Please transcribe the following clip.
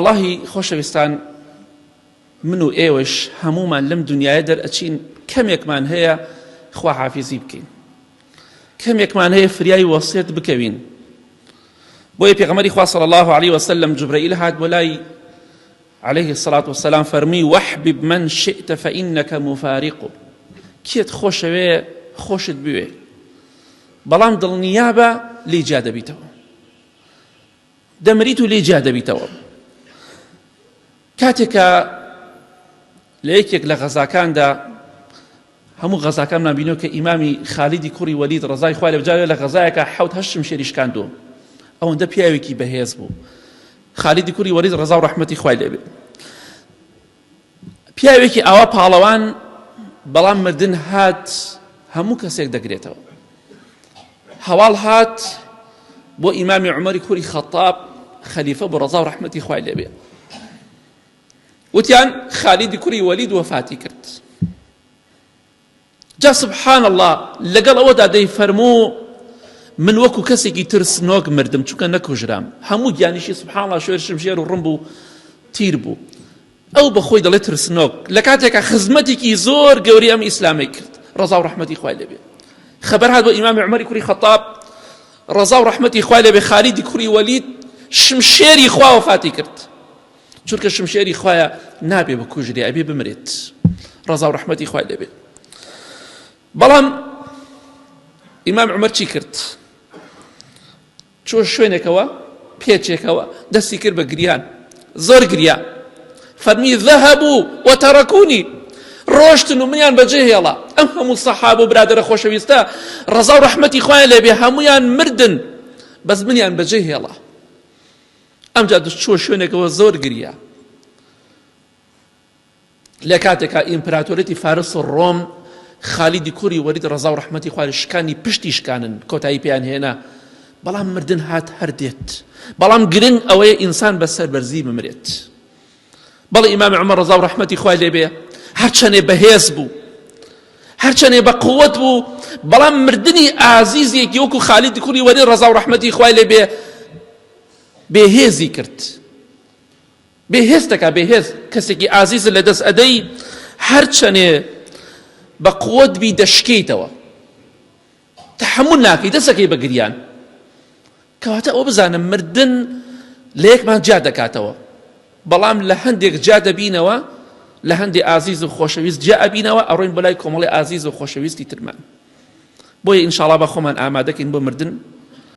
والله خۆشەویستان، من و ئێوەش هەمومان لەم دنیاە دەرئەچین کەمێکمان هەیە خواحافیزی بکەین، کەمێکمان هەیە فریای وەسیەت بکەوین. بۆیە پێغەمبەری خوا صلی الله عليه وسلم جبرائیل هات بۆ لای عليه الصلاة والسلام فەرمی وەحبب من شئت فإنك مفارق، کێت خۆشەوێ خۆشت بوێ، بەڵام دڵنیا بە لێی جا دەبیتەوە، دەمریت و لێی جا دەبیتەوە. کاتێکە لە یەکێک لە غەزاکاندا، هەموو غەزاکانمان بینەوە کە ئیمامی خالیدی کوڕی وەلید ڕەزای خوای لێ بجارێ لە غەزایەکە 7-8 شمشێری شکاندووە. ئەوەندە پیاوێکی بەهێز بوو، خالیدی کوڕی وەلید ڕەزا و ڕەحمەتی خوای لێ بێ. پیاوێکی ئاوا پاڵەوان، بەڵام مردن هات هەموو کەسێک دەگرێتەوە. هەواڵ هات بۆ ئیمامی عومەری کوڕی خەتاب خەلیفە بۆ ڕەزا و ڕەحمەتی خوای لێ بێ. وتیان خالیدی کوڕی وەلید وەفاتی کرد. جا سبحان الله، لەگەڵ ئەوەدا دەیفەرموو من وەکو کەسێکی ترسنۆک مردم، چونکە نەکوژرام. هەموو گیانیشی سبحان الله شوێر شمشێر و ڕم بوو، تیر بوو. ئەو بەخۆی دەڵێ ترسنۆک، لە کاتێکە خزمەتێکی زۆر گەوری ئەم ئیسلامی کرد، ڕەزا و ڕەحمەتی خوای لێ بێ. خەبەر هات بۆ ئیمامی عومەری کوڕی خەتاب ڕەزا و ڕەحمەتی خوای لێ بێ، خالیدی کوڕی وەلید شمشێری خوا وەفاتی کرد، چونکە شمشێری خوایە نابێ بکوژرێ، ئەبێ بمرێت. ڕەزا و ڕەحمەتی خوای لێ بێ. بەڵام ئیمام عومەر چی کرد؟ چۆ شوێنێکەوە پێچێکەوە دەستی کرد بە گریان، زۆر گریا. فەرمی ذهبوا وتركوني، ڕۆشتن و منیان بەجێ هێڵا. ئەم هەموو سەحابە و برادرە خۆشەویستە ڕەزا و ڕەحمەتی خوایە لێ بێ هەمویان مردن، بەس منیان بەجێ هێڵا. ئەمجا چووە شوێنێکەوە زۆر گریا. لە کاتێکە ئیمپراتۆرەتی فارس و ڕۆم خالیدی کوڕی وەلید ڕەزا و ڕەحمەتی خوای شکانی پشتی شکانن، کۆتایی پێیان هێنا، بەڵام مردن هات هەردێت. بەڵام گرنگ ئەوەیە ئینسان بەسەر بەرزی بمرێت. بەڵێ ئیمامی عومەر ڕەزا و ڕەحمەتی خوای لێ بێ هەرچەندێ بەهێز بوو، هەرچەندێ بە قووەت بوو، بەڵام مردنی ئازیزێکی وەکو خالیدی کوڕی وەلید ڕەزا و ڕەحمەتی خوای لێ بێ بێهێزی کرد. بێهێزتەکە بێهێز کەسێکی ئازیز لە دەست ئەدەی هەرچەندێ بە قووەت بی دەشکێتەوە، تەحەموول ناکەی، دەسەکەی بە گریان. کەواتە ئەوە بزانم مردن لە یەکمان جا دەکاتەوە، بەڵام لە هەندێک جا دەبینەوە، لە هەندێک ئازیز و خۆشەویست جا ئەبینەوە، ئەڕۆین بەلای کۆمەڵی ئازیز و خۆشەویستی ترمان. بۆیە ئینشاءڵڵا بە خۆمان ئامادەکەین بۆ مردن.